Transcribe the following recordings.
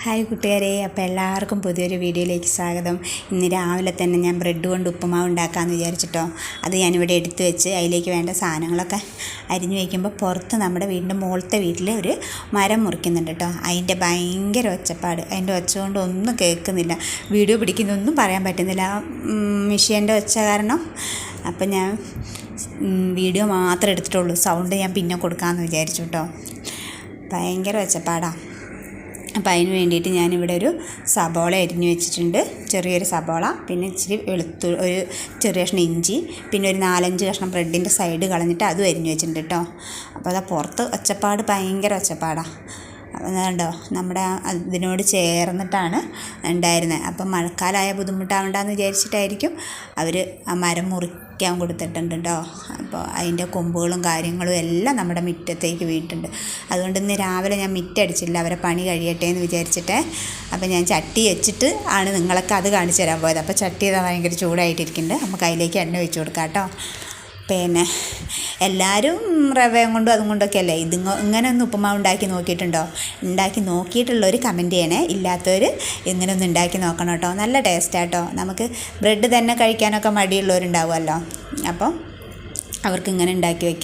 Hi കൂട്ടുകാരെ, അപ്പോൾ എല്ലാവർക്കും പുതിയൊരു വീഡിയോയിലേക്ക് സ്വാഗതം. ഇന്ന് രാവിലെ തന്നെ ഞാൻ ബ്രെഡ് കൊണ്ട് ഉപ്പുമാവ് ഉണ്ടാക്കാമെന്ന് വിചാരിച്ചിട്ടോ. അത് ഞാനിവിടെ എടുത്തു വെച്ച് അതിലേക്ക് വേണ്ട സാധനങ്ങളൊക്കെ അരിഞ്ഞു വയ്ക്കുമ്പോൾ പുറത്ത് നമ്മുടെ വീടിൻ്റെ മുകളിലത്തെ വീട്ടിൽ ഒരു മരം മുറിക്കുന്നുണ്ട് കേട്ടോ. അതിൻ്റെ ഭയങ്കര ഒച്ചപ്പാട്, അതിൻ്റെ ഒച്ച കൊണ്ട് ഒന്നും കേൾക്കുന്നില്ല, വീഡിയോ പിടിക്കുന്നൊന്നും പറയാൻ പറ്റുന്നില്ല, മെഷീൻ്റെ ഒച്ച കാരണം. അപ്പം ഞാൻ വീഡിയോ മാത്രമേ എടുത്തിട്ടുള്ളൂ, സൗണ്ട് ഞാൻ പിന്നെ കൊടുക്കാമെന്ന് വിചാരിച്ചു കേട്ടോ. ഭയങ്കര ഒച്ചപ്പാടാണ്. അപ്പോൾ അതിന് വേണ്ടിയിട്ട് ഞാനിവിടെ ഒരു സബോള അരിഞ്ഞു വെച്ചിട്ടുണ്ട്, ചെറിയൊരു സബോള, പിന്നെ ഇച്ചിരി ഒരു ചെറിയ കഷ്ണം ഇഞ്ചി, പിന്നെ ഒരു 4-5 കഷ്ണം ബ്രെഡിൻ്റെ സൈഡ് കളഞ്ഞിട്ട് അതും അരിഞ്ഞു വെച്ചിട്ടുണ്ട് കേട്ടോ. അപ്പോൾ അതാ പുറത്ത് ഒച്ചപ്പാട്, ഭയങ്കര ഒച്ചപ്പാടാണ്. അതുകൊണ്ടോ നമ്മുടെ ഇതിനോട് ചേർന്നിട്ടാണ് ഉണ്ടായിരുന്നത്. അപ്പം മഴക്കാലമായ ബുദ്ധിമുട്ടാവണ്ടെന്ന് വിചാരിച്ചിട്ടായിരിക്കും അവർ ആ മരം മുറിക്കാൻ കൊടുത്തിട്ടുണ്ട് കേട്ടോ. അപ്പോൾ അതിൻ്റെ കൊമ്പുകളും കാര്യങ്ങളും എല്ലാം നമ്മുടെ മുറ്റത്തേക്ക് വീണിട്ടുണ്ട്. അതുകൊണ്ട് ഇന്ന് രാവിലെ ഞാൻ മുറ്റടിച്ചില്ല, അവരെ പണി കഴിയട്ടെ എന്ന് വിചാരിച്ചിട്ട്. അപ്പോൾ ഞാൻ ചട്ടി വെച്ചിട്ട് ആണ് നിങ്ങളൊക്കെ അത് കാണിച്ചു തരാൻ പോയത്. അപ്പോൾ ചട്ടി ഇതാ ഭയങ്കര ചൂടായിട്ടിരിക്കുന്നുണ്ട്, നമുക്ക് അതിലേക്ക് എണ്ണ ഒഴിച്ച് കൊടുക്കാം കേട്ടോ. പിന്നെ എല്ലാവരും റവയും കൊണ്ടും അതും കൊണ്ടൊക്കെ അല്ലേ ഇങ്ങനെ ഒന്ന് ഉപ്പുമാവ് ഉണ്ടാക്കി നോക്കിയിട്ടുണ്ടോ? ഉണ്ടാക്കി നോക്കിയിട്ടുള്ളവർ കമൻറ്റ് ചെയ്യണേ, ഇല്ലാത്തവർ ഇങ്ങനെ ഒന്ന് ഉണ്ടാക്കി നോക്കണം കേട്ടോ. നല്ല ടേസ്റ്റാണ് കേട്ടോ. നമുക്ക് ബ്രെഡ് തന്നെ കഴിക്കാനൊക്കെ മടിയുള്ളവരുണ്ടാവുമല്ലോ, അപ്പം അവർക്ക് ഇങ്ങനെ ഉണ്ടാക്കി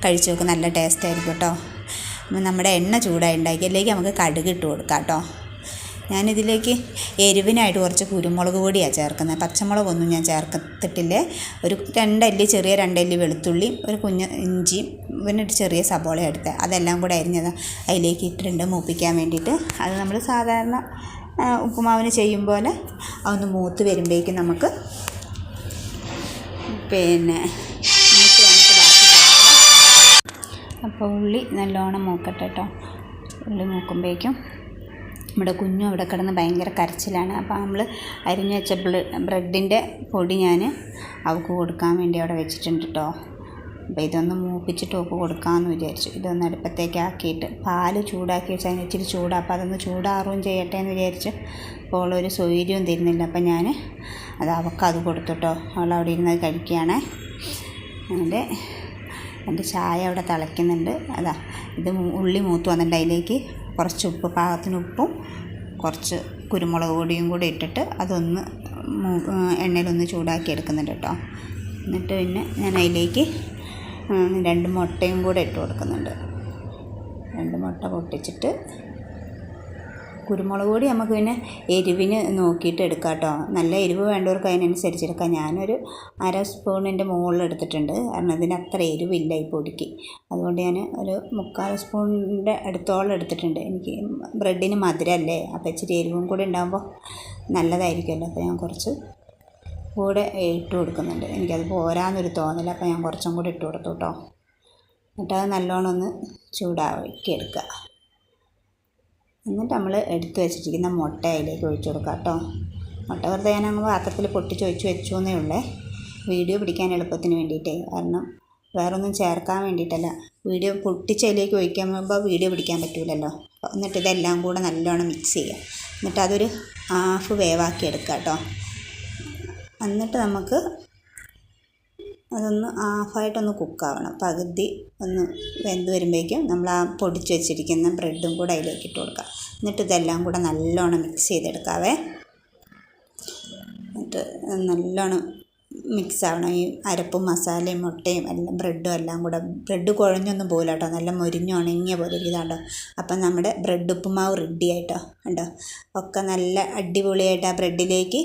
കഴിച്ച് നോക്കും, നല്ല ടേസ്റ്റായിരിക്കും കേട്ടോ. നമ്മുടെ എണ്ണ ചൂടായി ഉണ്ടാക്കി അതിലേക്ക് നമുക്ക് കടുക് ഇട്ട് കൊടുക്കാം കേട്ടോ. ഞാനിതിലേക്ക് എരിവിനായിട്ട് കുറച്ച് കുരുമുളക് പൊടിയാണ് ചേർക്കുന്നത്, പച്ചമുളകൊന്നും ഞാൻ ചേർത്തിട്ടില്ലേ. ഒരു 2 അല്ലി, ചെറിയ 2 അല്ലി വെളുത്തുള്ളി, ഒരു കുഞ്ഞ് ഇഞ്ചിയും, പിന്നെ ഒരു ചെറിയ സബോള എടുത്ത് അതെല്ലാം കൂടെ അരിഞ്ഞത് അതിലേക്ക് ഇട്ടിട്ടുണ്ട് മൂപ്പിക്കാൻ വേണ്ടിയിട്ട്. അത് നമ്മൾ സാധാരണ ഉപ്പുമാവിന് ചെയ്യും പോലെ അതൊന്ന് മൂത്ത് വരുമ്പോഴേക്കും നമുക്ക് പിന്നെ അപ്പോൾ ഉള്ളി നല്ലോണം മൂക്കട്ടെ കേട്ടോ. ഉള്ളി മൂക്കുമ്പോഴേക്കും നമ്മുടെ കുഞ്ഞും അവിടെ കിടന്ന് ഭയങ്കര കരച്ചിലാണ്. അപ്പോൾ നമ്മൾ അരിഞ്ഞു വെച്ച ബ്രെഡിൻ്റെ പൊടി ഞാൻ അവൾക്ക് കൊടുക്കാൻ വേണ്ടി അവിടെ വെച്ചിട്ടുണ്ട് കേട്ടോ. അപ്പോൾ ഇതൊന്ന് മൂപ്പിച്ചിട്ട് ഉപ്പ് കൊടുക്കാമെന്ന് വിചാരിച്ചു. ഇതൊന്ന് അടുപ്പത്തേക്ക് ആക്കിയിട്ട് പാല് ചൂടാക്കി വെച്ചാൽ അതിന് ഇച്ചിരി ചൂടാണ്, അപ്പോൾ അതൊന്ന് ചൂടാറുകയും ചെയ്യട്ടെ എന്ന് വിചാരിച്ചു. അപ്പോൾ ഒരു സൗകര്യവും തരുന്നില്ല, അപ്പോൾ ഞാൻ അവൾക്ക് കൊടുത്തുട്ടോ. അവൾ അവിടെ ഇരുന്നത് കഴിക്കുകയാണ്. എൻ്റെ ചായ അവിടെ തിളയ്ക്കുന്നുണ്ട്. ഇത് ഉള്ളി മൂത്ത് വന്നിട്ട് അതിലേക്ക് കുറച്ച് ഉപ്പ്, പാകത്തിന് ഉപ്പും കുറച്ച് കുരുമുളക് പൊടിയും കൂടി ഇട്ടിട്ട് അതൊന്ന് എണ്ണയിലൊന്ന് ചൂടാക്കി എടുക്കുന്നുണ്ട് കേട്ടോ. എന്നിട്ട് പിന്നെ ഞാൻ അതിലേക്ക് 2 മുട്ടയും കൂടെ ഇട്ട് കൊടുക്കുന്നുണ്ട്. 2 മുട്ട പൊട്ടിച്ചിട്ട് കുരുമുളക് പൊടി നമുക്ക് പിന്നെ എരിവിന് നോക്കിയിട്ട് എടുക്കാം കേട്ടോ. നല്ല എരിവ് വേണ്ടവർക്ക് അതിനനുസരിച്ച് എടുക്കാം. ഞാനൊരു 1/2 സ്പൂണിൻ്റെ മുകളിൽ എടുത്തിട്ടുണ്ട്, കാരണം ഇതിന് അത്ര എരിവില്ല ഈ പൊടിക്ക്. അതുകൊണ്ട് ഞാൻ ഒരു 3/4 സ്പൂണിൻ്റെ അടുത്തോളം എടുത്തിട്ടുണ്ട്. എനിക്ക് ബ്രെഡിന് മധുരമല്ലേ, അപ്പോൾ ഇച്ചിരി എരിവും കൂടി ഉണ്ടാകുമ്പോൾ നല്ലതായിരിക്കുമല്ലോ. അപ്പോൾ ഞാൻ കുറച്ച് കൂടെ ഇട്ട് കൊടുക്കുന്നുണ്ട്. എനിക്കത് പോരാന്നൊരു തോന്നല, അപ്പോൾ ഞാൻ കുറച്ചും കൂടി ഇട്ട് കൊടുത്തു കേട്ടോ. എന്നിട്ട് അത് നല്ലോണം ഒന്ന് ചൂടാക്കി എടുക്കുക. എന്നിട്ട് നമ്മൾ എടുത്ത് വെച്ചിരിക്കുന്ന മുട്ട അതിലേക്ക് ഒഴിച്ചു കൊടുക്കാം കേട്ടോ. മുട്ട വെറുതെ ഞാൻ അങ്ങ് പാത്രത്തിൽ പൊട്ടിച്ച് ഒഴിച്ച് വെച്ചു എന്നേ ഉള്ളേ, വീഡിയോ പിടിക്കാൻ എളുപ്പത്തിന് വേണ്ടിയിട്ടേ, കാരണം വേറൊന്നും ചേർക്കാൻ വേണ്ടിയിട്ടല്ല. വീഡിയോ പൊട്ടിച്ച് അതിലേക്ക് ഒഴിക്കുമ്പോൾ വീഡിയോ പിടിക്കാൻ പറ്റില്ലല്ലോ. എന്നിട്ട് ഇതെല്ലാം കൂടെ നല്ലോണം മിക്സ് ചെയ്യുക. എന്നിട്ട് അതൊരു 1/2 വേവാക്കി എടുക്കുക കേട്ടോ. എന്നിട്ട് നമുക്ക് അതൊന്ന് ഹാഫായിട്ടൊന്ന് കുക്കാവണം. പകുതി ഒന്ന് വെന്ത് വരുമ്പോഴേക്കും നമ്മൾ ആ പൊടിച്ച് വെച്ചിരിക്കുന്ന ബ്രെഡും കൂടെ അതിലേക്ക് ഇട്ട് കൊടുക്കുക. എന്നിട്ട് ഇതെല്ലാം കൂടെ നല്ലോണം മിക്സ് ചെയ്തെടുക്കാവേ. എന്നിട്ട് നല്ലോണം മിക്സ് ആവണം. ഈ അരപ്പും മസാലയും മുട്ടയും എല്ലാം ബ്രെഡും എല്ലാം കൂടെ. ബ്രെഡ് കുഴഞ്ഞൊന്നും പോകില്ല കേട്ടോ, നല്ല മുരിഞ്ഞ് ഉണങ്ങിയ പോലെ ഇരിക്കുന്നുണ്ടോ. അപ്പം നമ്മുടെ ബ്രെഡ് ഉപ്പുമാവ് റെഡി ആയിട്ടോ ഉണ്ടോ. ഒക്കെ നല്ല അടിപൊളിയായിട്ട് ആ ബ്രെഡിലേക്ക്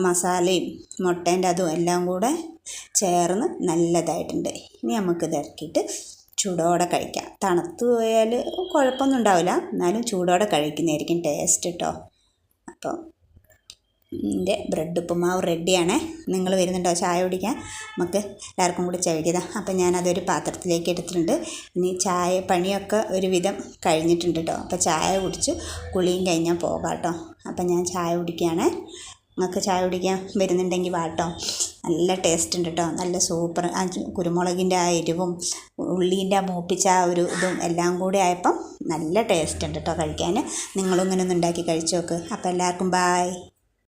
മസാലയും മുട്ടേൻ്റെ അതും എല്ലാം കൂടെ ചേർന്ന് നല്ലതായിട്ടുണ്ട്. ഇനി നമുക്കിത് ഇറക്കിയിട്ട് ചൂടോടെ കഴിക്കാം. തണുത്ത് പോയാൽ കുഴപ്പമൊന്നും ഉണ്ടാവില്ല, എന്നാലും ചൂടോടെ കഴിക്കുന്നതായിരിക്കും ടേസ്റ്റ് കേട്ടോ. അപ്പം എൻ്റെ ബ്രെഡ് ഉപ്പുമാവ് റെഡിയാണേ. നിങ്ങൾ വരുന്നുണ്ടോ ചായ കുടിക്കാൻ? നമുക്ക് എല്ലാവർക്കും കൂടി ചവിക്കുക. അപ്പം ഞാനതൊരു പാത്രത്തിലേക്ക് എടുത്തിട്ടുണ്ട്. ഇനി ചായ പണിയൊക്കെ ഒരുവിധം കഴിഞ്ഞിട്ടുണ്ട് കേട്ടോ. അപ്പോൾ ചായ കുടിച്ച് കുളിയും കഴിഞ്ഞാൽ പോകാം കേട്ടോ. അപ്പം ഞാൻ ചായ കുടിക്കുകയാണേ. നിങ്ങൾക്ക് ചായ കുടിക്കാൻ വരുന്നുണ്ടെങ്കിൽ വാട്ടോ. നല്ല ടേസ്റ്റ് ഉണ്ട് കേട്ടോ, നല്ല സൂപ്പർ. ആ കുരുമുളകിൻ്റെ ആ എരിവും ഉള്ളീൻ്റെ ആ മൂപ്പിച്ച ആ ഒരു ഇതും എല്ലാം കൂടി ആയപ്പം നല്ല ടേസ്റ്റ് ഉണ്ട് കേട്ടോ കഴിക്കാൻ. നിങ്ങളും ഇങ്ങനെ ഒന്ന് ഉണ്ടാക്കി കഴിച്ച് നോക്ക്. അപ്പോൾ എല്ലാവർക്കും ബായ്.